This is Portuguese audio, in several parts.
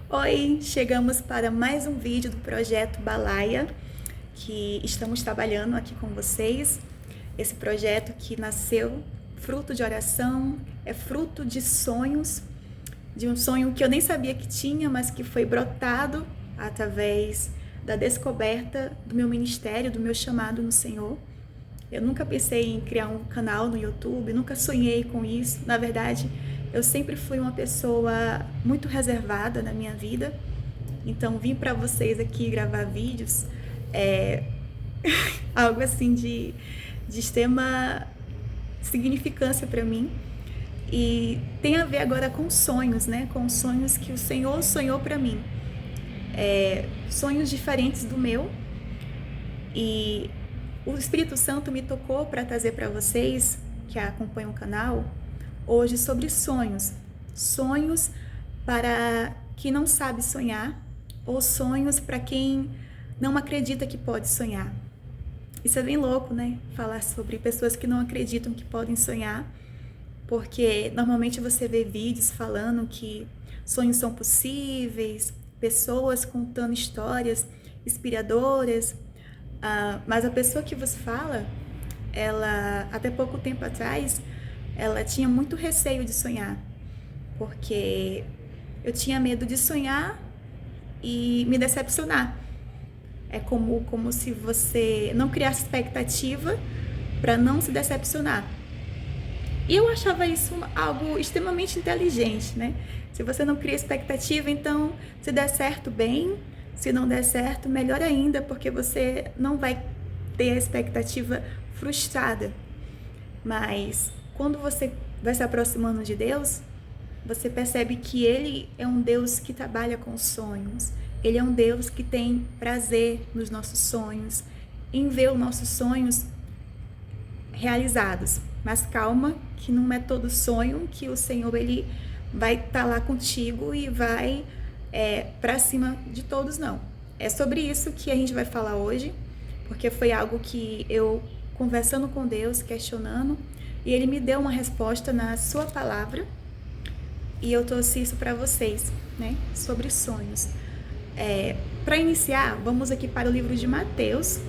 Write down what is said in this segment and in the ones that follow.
Oi, chegamos para mais um vídeo do projeto Balaia, que estamos trabalhando aqui com vocês. Esse projeto que nasceu fruto de oração, é fruto de sonhos, de um sonho que eu nem sabia que tinha, mas que foi brotado através da descoberta do meu ministério, do meu chamado no Senhor. Eu nunca pensei em criar um canal no YouTube, nunca sonhei com isso. Na verdade, eu sempre fui uma pessoa muito reservada na minha vida. Então, vim para vocês aqui gravar vídeos é algo assim de extrema significância para mim. E tem a ver agora com sonhos, né? Com sonhos que o Senhor sonhou para mim. Sonhos diferentes do meu. E o Espírito Santo me tocou para trazer para vocês, que acompanham o canal, hoje sobre sonhos. Sonhos para quem não sabe sonhar, ou sonhos para quem não acredita que pode sonhar. Isso é bem louco, né? Falar sobre pessoas que não acreditam que podem sonhar, porque normalmente você vê vídeos falando que sonhos são possíveis, pessoas contando histórias inspiradoras, mas a pessoa que vos fala, ela, até pouco tempo atrás, ela tinha muito receio de sonhar, porque eu tinha medo de sonhar e me decepcionar. É como se você não criasse expectativa para não se decepcionar. E eu achava isso algo extremamente inteligente, né? Se você não cria expectativa, então se der certo, bem. Se não der certo, melhor ainda, porque você não vai ter a expectativa frustrada. Mas quando você vai se aproximando de Deus, você percebe que Ele é um Deus que trabalha com sonhos. Ele é um Deus que tem prazer nos nossos sonhos, em ver os nossos sonhos realizados. Mas calma, que não é todo sonho que o Senhor ele vai estar lá contigo e vai para cima de todos, não. É sobre isso que a gente vai falar hoje, porque foi algo que eu, conversando com Deus, questionando, e Ele me deu uma resposta na sua palavra, e eu trouxe isso para vocês, né, sobre sonhos. Para iniciar, vamos aqui para o livro de Mateus,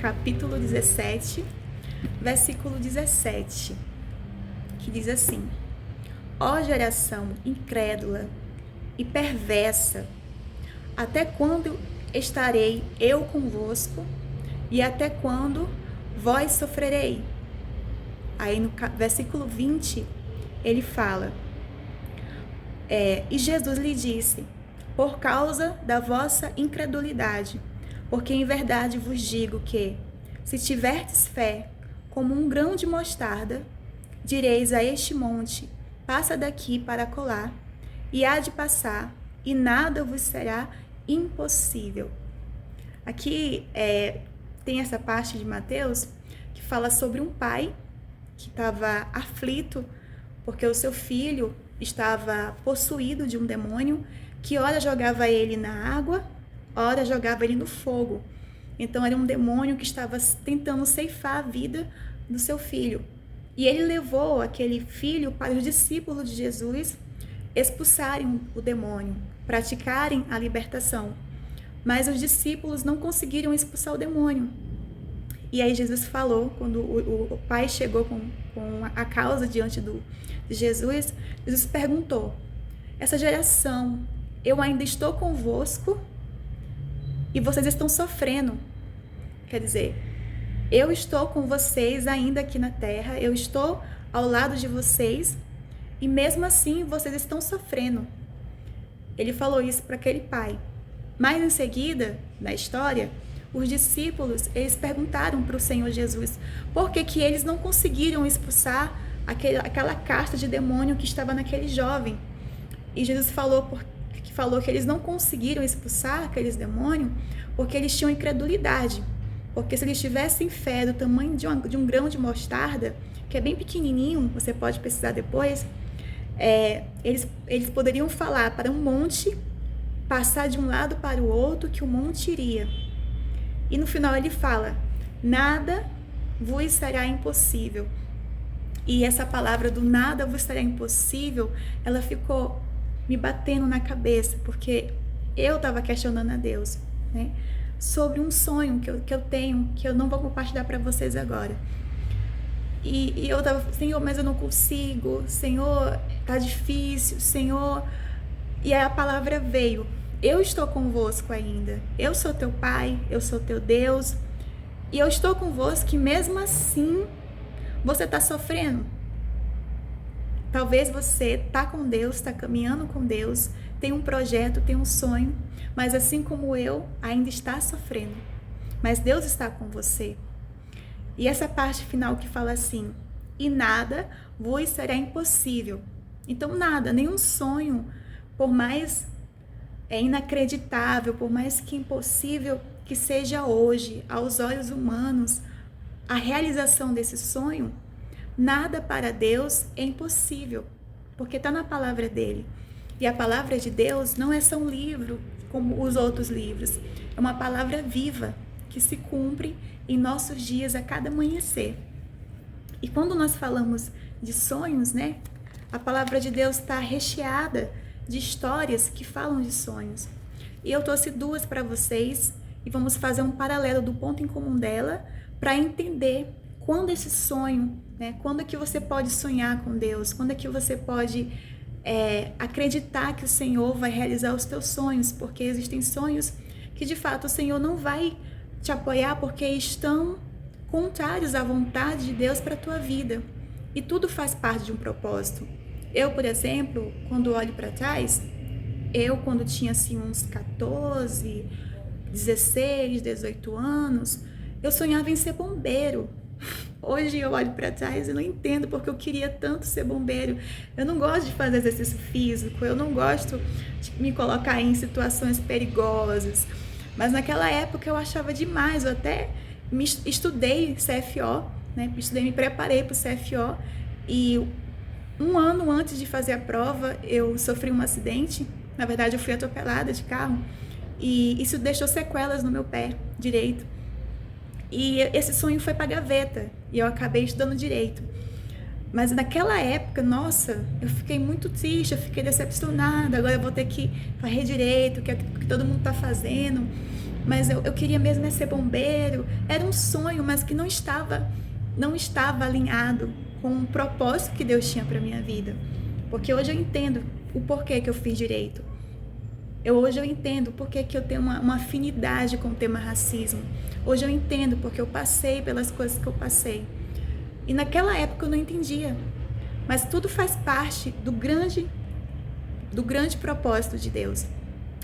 capítulo 17, versículo 17, que diz assim: Ó geração incrédula e perversa, até quando estarei eu convosco e até quando vós sofrerei? Aí no versículo 20, ele fala, e Jesus lhe disse, por causa da vossa incredulidade, porque em verdade vos digo que, se tiverdes fé como um grão de mostarda, direis a este monte, passa daqui para acolá, e há de passar, e nada vos será impossível. Aqui tem essa parte de Mateus que fala sobre um pai que estava aflito porque o seu filho estava possuído de um demônio que ora jogava ele na água, ora jogava ele no fogo. Então era um demônio que estava tentando ceifar a vida do seu filho. E ele levou aquele filho para os discípulos de Jesus expulsarem o demônio, praticarem a libertação. Mas os discípulos não conseguiram expulsar o demônio. E aí Jesus falou, quando o pai chegou com a causa diante de Jesus, Jesus perguntou, essa geração, eu ainda estou convosco e vocês estão sofrendo. Quer dizer, eu estou com vocês ainda aqui na terra, eu estou ao lado de vocês, e mesmo assim, vocês estão sofrendo. Ele falou isso para aquele pai. Mas em seguida, na história, os discípulos, eles perguntaram para o Senhor Jesus por que eles não conseguiram expulsar aquela casta de demônio que estava naquele jovem. E Jesus falou que eles não conseguiram expulsar aqueles demônios porque eles tinham incredulidade. Porque se eles tivessem fé do tamanho de um grão de mostarda, que é bem pequenininho, você pode pesquisar depois, eles poderiam falar para um monte, passar de um lado para o outro, que o monte iria. E no final ele fala, nada vos será impossível. E essa palavra do nada vos será impossível, ela ficou me batendo na cabeça, porque eu estava questionando a Deus, né? Sobre um sonho que eu tenho, que eu não vou compartilhar para vocês agora. E eu tava, Senhor, mas eu não consigo, Senhor, tá difícil, Senhor. E aí a palavra veio: eu estou convosco ainda, eu sou teu Pai, eu sou teu Deus, e eu estou convosco, e mesmo assim você está sofrendo. Talvez você tá com Deus, está caminhando com Deus, tem um projeto, tem um sonho, mas assim como eu, ainda está sofrendo. Mas Deus está com você. E essa parte final que fala assim: e nada vos será impossível. Então nada, nenhum sonho, por mais inacreditável, por mais que impossível que seja hoje, aos olhos humanos, a realização desse sonho, nada para Deus é impossível, porque está na palavra dele. E a palavra de Deus não é só um livro como os outros livros, é uma palavra viva que se cumpre em nossos dias a cada amanhecer. E quando nós falamos de sonhos, né, a palavra de Deus está recheada de histórias que falam de sonhos. E eu trouxe duas para vocês e vamos fazer um paralelo do ponto em comum dela para entender quando esse sonho, né, quando é que você pode sonhar com Deus, quando é que você pode acreditar que o Senhor vai realizar os teus sonhos, porque existem sonhos que de fato o Senhor não vai te apoiar porque estão contrários à vontade de Deus para a tua vida. E tudo faz parte de um propósito. Eu, por exemplo, quando olho para trás, quando tinha assim uns 14, 16, 18 anos, eu sonhava em ser bombeiro. Hoje eu olho para trás e não entendo porque eu queria tanto ser bombeiro. Eu não gosto de fazer exercício físico, eu não gosto de me colocar em situações perigosas. Mas naquela época eu achava demais, eu até estudei CFO, né? Me preparei para o CFO e um ano antes de fazer a prova eu sofri um acidente. Na verdade eu fui atropelada de carro e isso deixou sequelas no meu pé direito. E esse sonho foi para a gaveta e eu acabei estudando direito. Mas naquela época, nossa, eu fiquei muito triste, eu fiquei decepcionada. Agora eu vou ter que fazer direito, que é o que todo mundo está fazendo. Mas eu queria mesmo ser bombeiro. Era um sonho, mas que não estava alinhado com o propósito que Deus tinha para minha vida. Porque hoje eu entendo o porquê que eu fiz direito. Hoje eu entendo porquê que eu tenho uma afinidade com o tema racismo. Hoje eu entendo porque eu passei pelas coisas que eu passei. E naquela época eu não entendia. Mas tudo faz parte do grande propósito de Deus.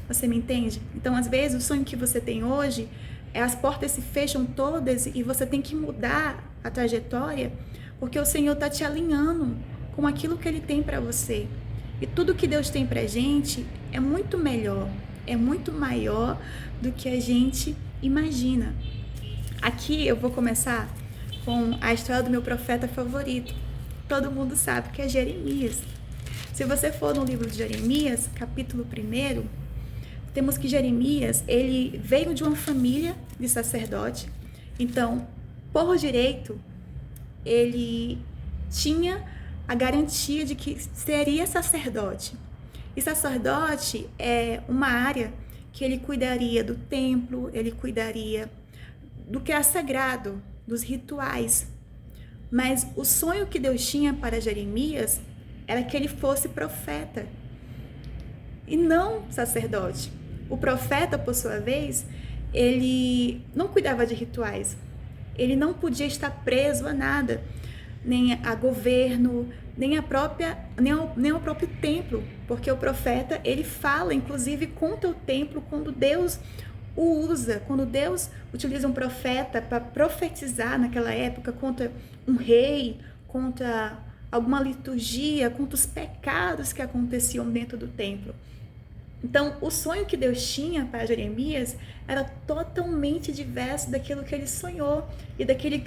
Você me entende? Então, às vezes, o sonho que você tem hoje, as portas se fecham todas e você tem que mudar a trajetória, porque o Senhor está te alinhando com aquilo que Ele tem para você. E tudo que Deus tem pra gente é muito melhor, é muito maior do que a gente imagina. Aqui eu vou começar com a história do meu profeta favorito. Todo mundo sabe que é Jeremias. Se você for no livro de Jeremias, capítulo 1, temos que Jeremias, ele veio de uma família de sacerdote. Então, por direito, ele tinha a garantia de que seria sacerdote. E sacerdote é uma área que ele cuidaria do templo, ele cuidaria do que é sagrado, dos rituais. Mas o sonho que Deus tinha para Jeremias era que ele fosse profeta e não sacerdote. O profeta, por sua vez, ele não cuidava de rituais. Ele não podia estar preso a nada, nem a governo, nem ao próprio templo, porque o profeta, ele fala, inclusive, contra o templo quando Deus o usa, quando Deus utiliza um profeta para profetizar naquela época contra um rei, contra alguma liturgia, contra os pecados que aconteciam dentro do templo. Então, o sonho que Deus tinha para Jeremias era totalmente diverso daquilo que ele sonhou e daquilo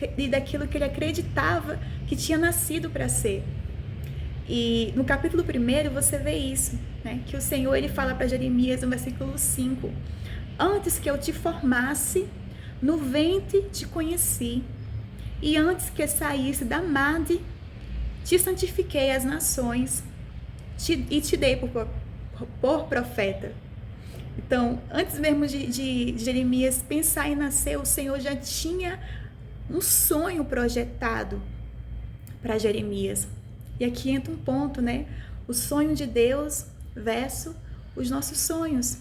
que ele acreditava que tinha nascido para ser. E no capítulo 1 você vê isso, né? Que o Senhor ele fala para Jeremias no versículo 5: antes que eu te formasse, no ventre te conheci, e antes que saísse da madre, te santifiquei às nações e te dei por profeta. Então, antes mesmo de Jeremias pensar em nascer, o Senhor já tinha um sonho projetado para Jeremias. E aqui entra um ponto, né? O sonho de Deus versus os nossos sonhos.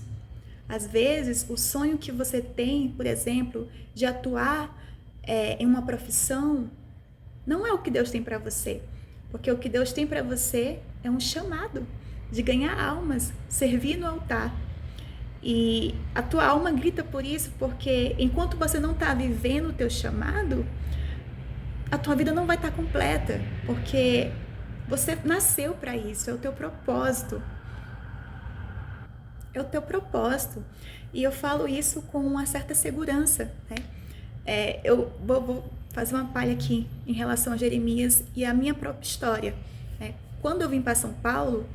Às vezes, o sonho que você tem, por exemplo, de atuar em uma profissão, não é o que Deus tem para você. Porque o que Deus tem para você é um chamado de ganhar almas, servir no altar. E a tua alma grita por isso, porque enquanto você não está vivendo o teu chamado, a tua vida não vai estar completa, porque você nasceu para isso, é o teu propósito. É o teu propósito. E eu falo isso com uma certa segurança, né? Eu vou fazer uma palha aqui em relação a Jeremias e a minha própria história, né? Quando eu vim para São Paulo,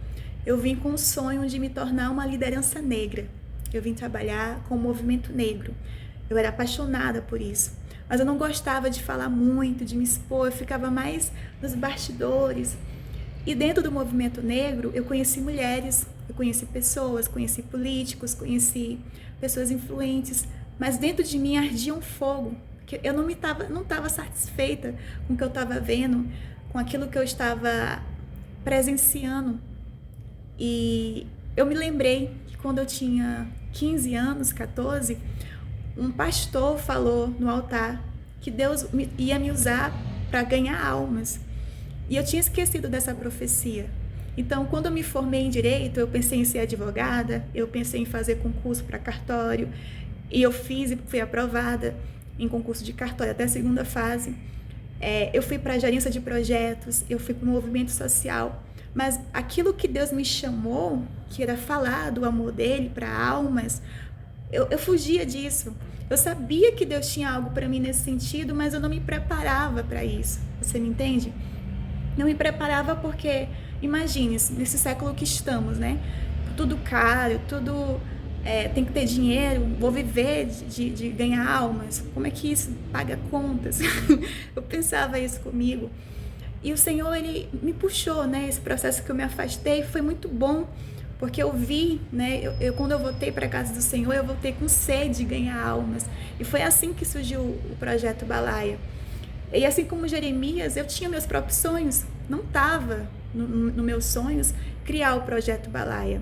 eu vim com o sonho de me tornar uma liderança negra. Eu vim trabalhar com o movimento negro. Eu era apaixonada por isso. Mas eu não gostava de falar muito, de me expor. Eu ficava mais nos bastidores. E dentro do movimento negro, eu conheci mulheres, eu conheci pessoas, conheci políticos, conheci pessoas influentes. Mas dentro de mim ardia um fogo. Que eu não estava satisfeita com o que eu estava vendo, com aquilo que eu estava presenciando. E eu me lembrei que quando eu tinha 15 anos, 14, um pastor falou no altar que Deus ia me usar para ganhar almas. E eu tinha esquecido dessa profecia. Então, quando eu me formei em Direito, eu pensei em ser advogada, eu pensei em fazer concurso para cartório, e eu fiz e fui aprovada em concurso de cartório até a segunda fase. Eu fui para a gerência de projetos, eu fui para o movimento social. Mas aquilo que Deus me chamou, que era falar do amor dele para almas, eu fugia disso. Eu sabia que Deus tinha algo para mim nesse sentido, mas eu não me preparava para isso. Você me entende? Não me preparava porque, imagine, nesse século que estamos, né? Tudo caro, tudo tem que ter dinheiro, vou viver de ganhar almas. Como é que isso paga contas? Eu pensava isso comigo. E o Senhor, Ele me puxou, né? Esse processo que eu me afastei foi muito bom, porque eu vi, né? Quando eu voltei para a casa do Senhor, eu voltei com sede de ganhar almas. E foi assim que surgiu o projeto Balaia. E assim como Jeremias, eu tinha meus próprios sonhos. Não estava nos meus sonhos criar o projeto Balaia.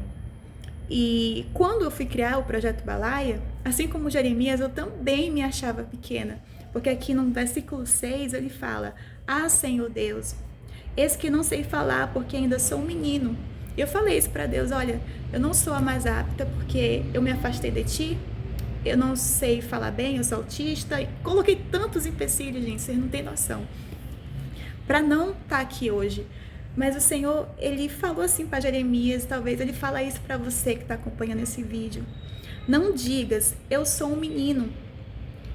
E quando eu fui criar o projeto Balaia, assim como Jeremias, eu também me achava pequena. Porque aqui no versículo 6 ele fala: "Ah, Senhor Deus, eis que não sei falar porque ainda sou um menino." Eu falei isso para Deus: olha, eu não sou a mais apta porque eu me afastei de ti, eu não sei falar bem, eu sou autista. E coloquei tantos empecilhos, gente, vocês não têm noção, para não estar aqui hoje. Mas o Senhor, Ele falou assim para Jeremias, talvez Ele fala isso para você que está acompanhando esse vídeo: "Não digas, eu sou um menino,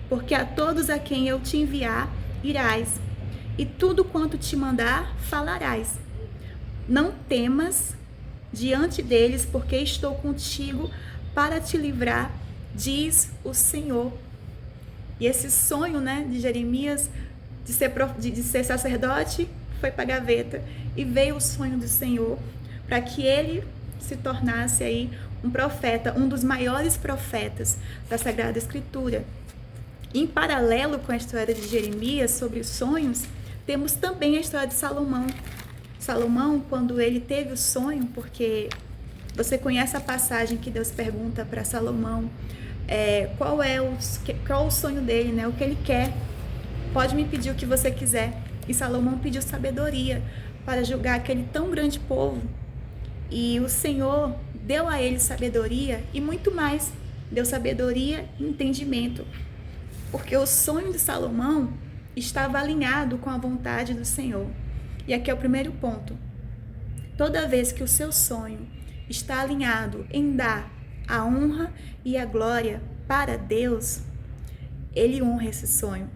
porque a todos a quem eu te enviar, irás, e tudo quanto te mandar, falarás. Não temas diante deles, porque estou contigo para te livrar, diz o Senhor." E esse sonho, né, de Jeremias, de ser sacerdote, foi para a gaveta. E veio o sonho do Senhor, para que ele se tornasse aí um profeta, um dos maiores profetas da Sagrada Escritura. Em paralelo com a história de Jeremias sobre os sonhos, temos também a história de Salomão. Salomão, quando ele teve o sonho, porque você conhece a passagem que Deus pergunta para Salomão qual o sonho dele, né? O que ele quer. Pode me pedir o que você quiser. E Salomão pediu sabedoria para julgar aquele tão grande povo. E o Senhor deu a ele sabedoria e muito mais. Deu sabedoria e entendimento. Porque o sonho de Salomão estava alinhado com a vontade do Senhor. E aqui é o primeiro ponto. Toda vez que o seu sonho está alinhado em dar a honra e a glória para Deus, Ele honra esse sonho.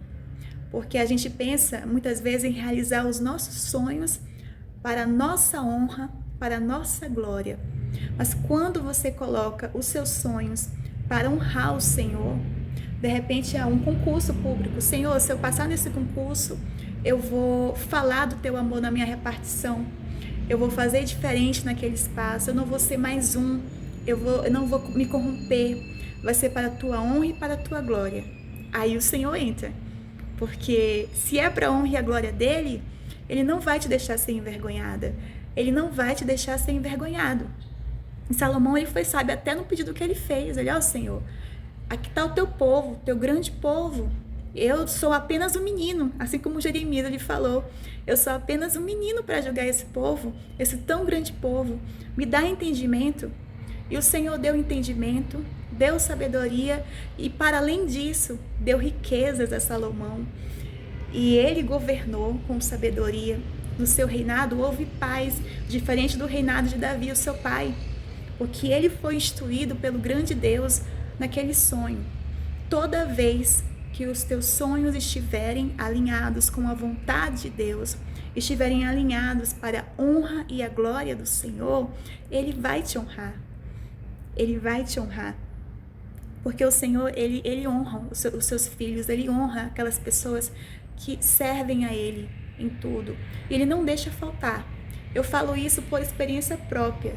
Porque a gente pensa muitas vezes em realizar os nossos sonhos para a nossa honra, para a nossa glória. Mas quando você coloca os seus sonhos para honrar o Senhor, de repente é um concurso público. Senhor, se eu passar nesse concurso, eu vou falar do teu amor na minha repartição. Eu vou fazer diferente naquele espaço. Eu não vou ser mais um eu não vou me corromper, vai ser para a tua honra e para a tua glória. Aí o Senhor entra, porque se é para a honra e a glória dele, ele não vai te deixar ser envergonhada, ele não vai te deixar ser envergonhado. E Salomão, ele foi sábio até no pedido que ele fez. Ele, ó Senhor, aqui está o teu povo, teu grande povo. Eu sou apenas um menino, assim como Jeremias ele falou. Eu sou apenas um menino para julgar esse povo, esse tão grande povo. Me dá entendimento. E o Senhor deu entendimento, deu sabedoria e, para além disso, deu riquezas a Salomão. E ele governou com sabedoria. No seu reinado houve paz, diferente do reinado de Davi, o seu pai. Porque ele foi instruído pelo grande Deus naquele sonho. Toda vez que os teus sonhos estiverem alinhados com a vontade de Deus, estiverem alinhados para a honra e a glória do Senhor, ele vai te honrar. Ele vai te honrar. Porque o Senhor, ele honra os seus filhos, ele honra aquelas pessoas que servem a ele em tudo. E ele não deixa faltar. Eu falo isso por experiência própria.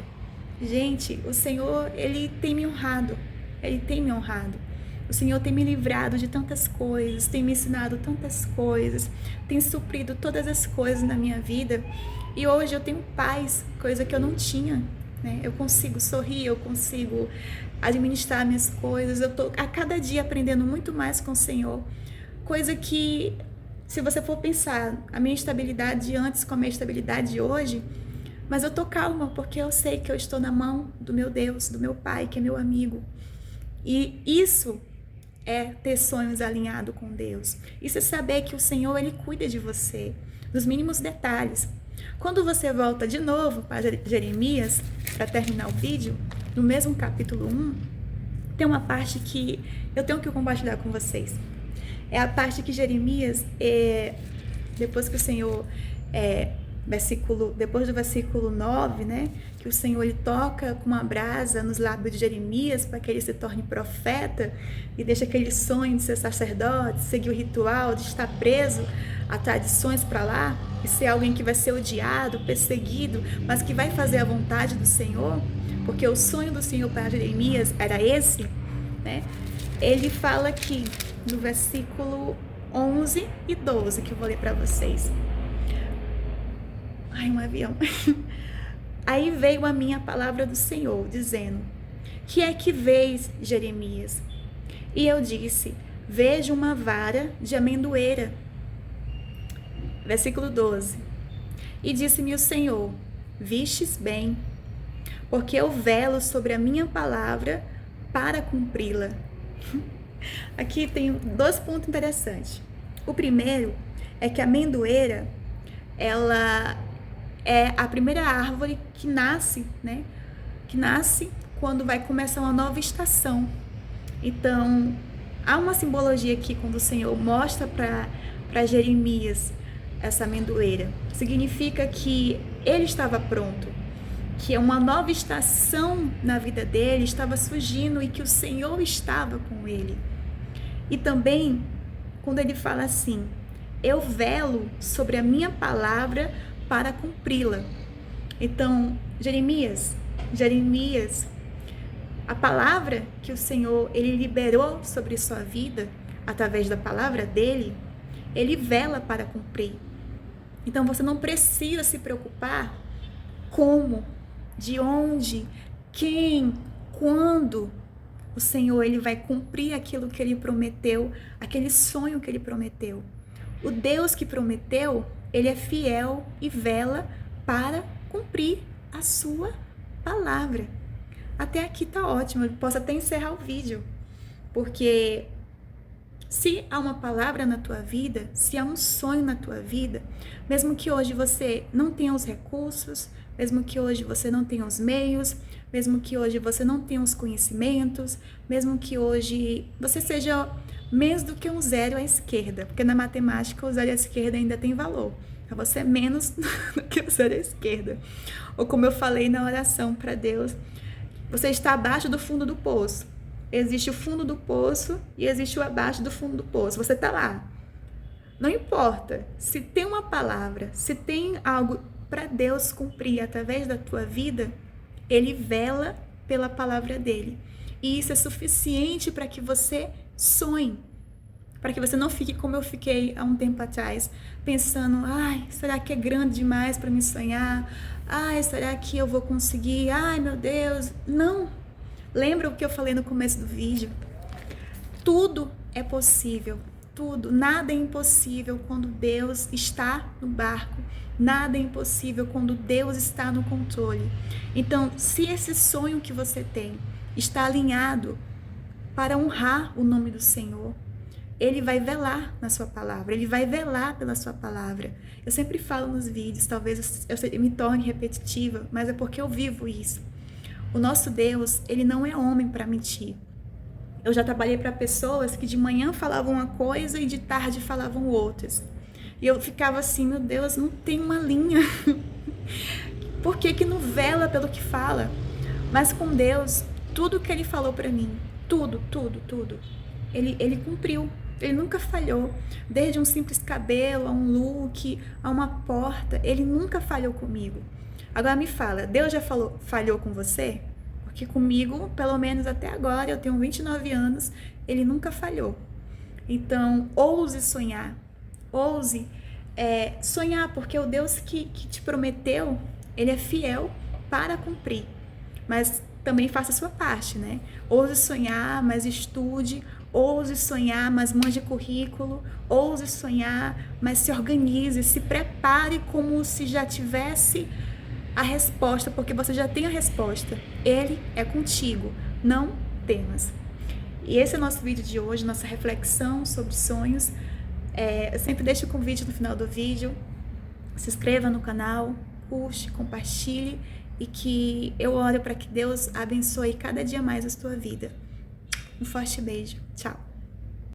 Gente, o Senhor, ele tem me honrado. Ele tem me honrado. O Senhor tem me livrado de tantas coisas, tem me ensinado tantas coisas, tem suprido todas as coisas na minha vida. E hoje eu tenho paz, coisa que eu não tinha, né? Eu consigo sorrir, eu consigo administrar minhas coisas. Eu tô a cada dia aprendendo muito mais com o Senhor. Coisa que, se você for pensar, a minha estabilidade de antes com a minha estabilidade de hoje, mas eu tô calma, porque eu sei que eu estou na mão do meu Deus, do meu Pai, que é meu amigo. E isso é ter sonhos alinhados com Deus. Isso é saber que o Senhor, ele cuida de você, nos mínimos detalhes. Quando você volta de novo para Jeremias, para terminar o vídeo, no mesmo capítulo 1, tem uma parte que eu tenho que compartilhar com vocês. É a parte que Jeremias, depois que o Senhor... depois do versículo 9, né, que o Senhor ele toca com uma brasa nos lábios de Jeremias para que ele se torne profeta e deixa aquele sonho de ser sacerdote, seguir o ritual, de estar preso a tradições para lá e ser alguém que vai ser odiado, perseguido, mas que vai fazer a vontade do Senhor, porque o sonho do Senhor para Jeremias era esse, né? Ele fala aqui no versículo 11 e 12, que eu vou ler para vocês. Ai, um avião. Aí veio a minha palavra do Senhor, dizendo: que é que vês, Jeremias? E eu disse: vejo uma vara de amendoeira. Versículo 12. E disse-me o Senhor: vistes bem, porque eu velo sobre a minha palavra para cumpri-la. Aqui tem 2 pontos interessantes. O primeiro é que a amendoeira, ela é a primeira árvore que nasce, né? Que nasce quando vai começar uma nova estação. Então, há uma simbologia aqui quando o Senhor mostra para Jeremias essa amendoeira. Significa que ele estava pronto, que uma nova estação na vida dele estava surgindo e que o Senhor estava com ele. E também, quando ele fala assim: eu velo sobre a minha palavra para cumpri-la. Então, Jeremias, a palavra que o Senhor ele liberou sobre sua vida, através da palavra dele, ele vela para cumprir. Então, você não precisa se preocupar como, de onde, quem, quando o Senhor ele vai cumprir aquilo que ele prometeu, aquele sonho que ele prometeu. O Deus que prometeu, ele é fiel e vela para cumprir a sua palavra. Até aqui tá ótimo, eu posso até encerrar o vídeo, porque se há uma palavra na tua vida, se há um sonho na tua vida, mesmo que hoje você não tenha os recursos, mesmo que hoje você não tenha os meios, mesmo que hoje você não tenha os conhecimentos, mesmo que hoje você seja menos do que um 0 à esquerda, porque na matemática o 0 à esquerda ainda tem valor. Então você é menos do que o 0 à esquerda. Ou como eu falei na oração para Deus, você está abaixo do fundo do poço. Existe o fundo do poço e existe o abaixo do fundo do poço. Você está lá. Não importa se tem uma palavra, se tem algo para Deus cumprir através da tua vida, ele vela pela palavra dele. E isso é suficiente para que você sonhe. Para que você não fique como eu fiquei há um tempo atrás, pensando, ai, será que é grande demais para me sonhar? Ai, será que eu vou conseguir? Ai, meu Deus. Não. Lembra o que eu falei no começo do vídeo? Tudo é possível. Tudo. Nada é impossível quando Deus está no barco. Nada é impossível quando Deus está no controle. Então, se esse sonho que você tem está alinhado para honrar o nome do Senhor, Ele vai velar na sua palavra, Ele vai velar pela sua palavra. Eu sempre falo nos vídeos, talvez eu me torne repetitiva, mas é porque eu vivo isso. O nosso Deus, Ele não é homem para mentir. Eu já trabalhei para pessoas que de manhã falavam uma coisa e de tarde falavam outras. E eu ficava assim, meu Deus, não tem uma linha. Por que não vela pelo que fala? Mas com Deus, tudo que Ele falou para mim, tudo, Ele cumpriu. Ele nunca falhou. Desde um simples cabelo, a um look, a uma porta, Ele nunca falhou comigo. Agora me fala, Deus já falhou com você? Porque comigo, pelo menos até agora, eu tenho 29 anos, Ele nunca falhou. Então, ouse sonhar. Ouse sonhar, porque o Deus que te prometeu, Ele é fiel para cumprir. Mas também faça a sua parte, né? Ouse sonhar, mas estude. Ouse sonhar, mas mande currículo. Ouse sonhar, mas se organize, se prepare como se já tivesse a resposta, porque você já tem a resposta. Ele é contigo, não temas. E esse é o nosso vídeo de hoje, nossa reflexão sobre sonhos. Eu sempre deixo o convite no final do vídeo. Se inscreva no canal, curte, compartilhe e que eu oro para que Deus abençoe cada dia mais a sua vida. Um forte beijo. Tchau.